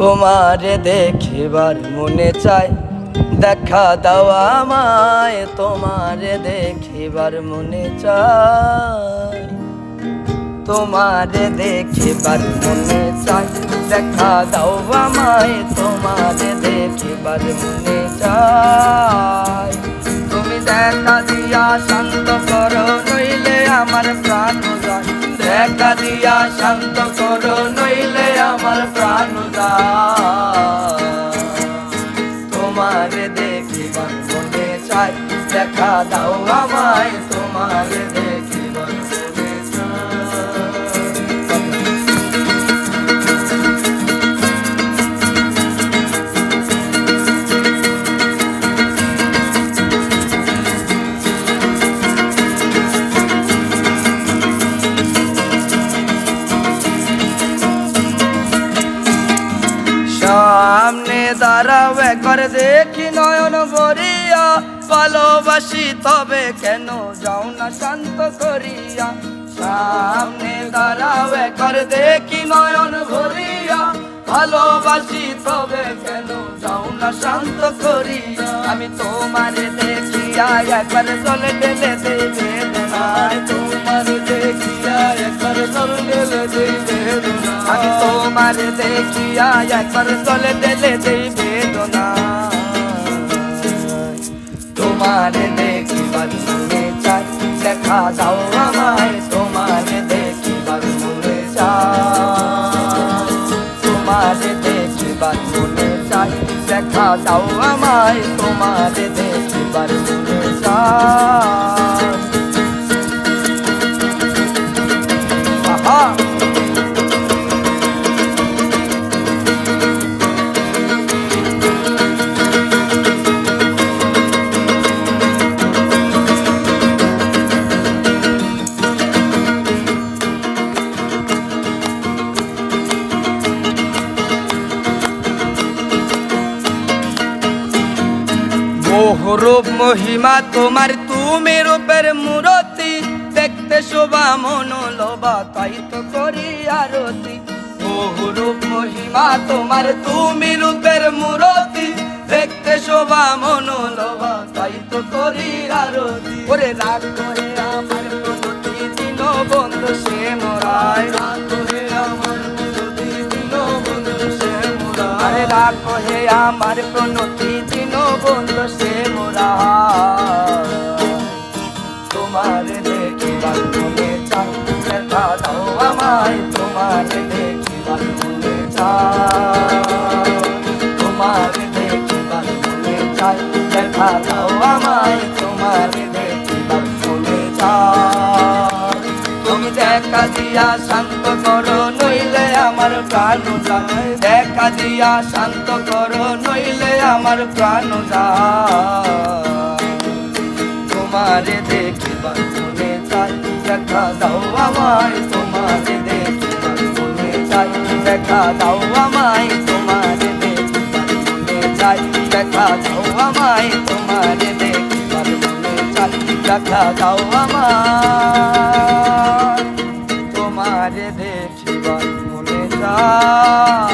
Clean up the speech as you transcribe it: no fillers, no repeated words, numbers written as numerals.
তোমারে দেখিবার মনে চায়, দেখা দাও আমায়। তোমারে দেখিবার মনে চায়, তোমারে দেখিবার মনে চায়, দেখা দাও আমায়। তোমারে দেখিবার মনে চায়। তুমি দেখা দিয়া শান্ত করো, নইলে আমার প্রাণ যায়। দেখা দিয়া শান্ত করো, নইলে আমার প্রাণ যায়। তোমারে দেখিবার মনে চায়, দেখা দাও আমায়। তোমারে দেখিবার মনে সামনে দাঁড়াও একবার দেখি নয়ন ভরিয়া। ভালোবাসি তবে কেন যাও না শান্ত করিয়া। সামনে দাঁড়াও একবার দেখি নয়ন ভরিয়া। ভালোবাসি তবে কেন যাও না শান্ত করিয়া। আমি তোমারে দেখিয়া একবার চলে গেলে দেই বেদনা। তোমার দেখিয়া একবার চলে গেলে দেই বেদনা। আমি তোমারে দেখিয়া একবার চলে গেলে দেই বেদনা। তোমারে দেখিবার মনে চায়, দেখা দাও আমায়। তোমারে দেখিবার মনে চায়, তোমারে দেখিবার মনে চায়, দেখা দাও আমায়। তোমারে দেখিবার মনে চায়। আহা বহুরূপ মহিমা তোমার, তুমি রূপের মূরতি। দেখতে শোভা মনোলোভা, তাই তো করি আরতি। বহুরূপ মহিমা তোমার, তুমি রূপের মূরতি। দেখতে শোভা মনোলোভা, তাই তো করি আরতি। ওরে রাগ করে আমার প্রণতি, দিন বন্ধু সে মোরায়। রাগ করে আমার প্রণতি, দিন বন্ধু সে মোরায়। আরে রাগ করে আমার প্রণতি, দিন বন্ধু সে মোরায়। তোমারে দেখিবার মনে চায়, দেখা দাও আমায়। তোমারে দেখিবার মনে চায়, তোমারে দেখিবার মনে চায়, দেখা দাও আমায়। তোমারে দেখিবার মনে চায়। তুমি দেখা দিয়া শান্ত করো, নইলে আমার প্রাণ যায়। দেখা দিয়া শান্ত করো, নইলে আমার প্রাণ যায়। তোমারে দেখিবার মনে চায়, দেখা দাও আমায়। তোমারে দেখিবার মনে চায়, দেখা দাও আমায়। তোমারে দেখিবার মনে চায়, দেখা দাও আমায়। তোমারে দেখিবার মনে চায়, দেখা দাও আমায়। তোমারে দেখিবার মনে চায়।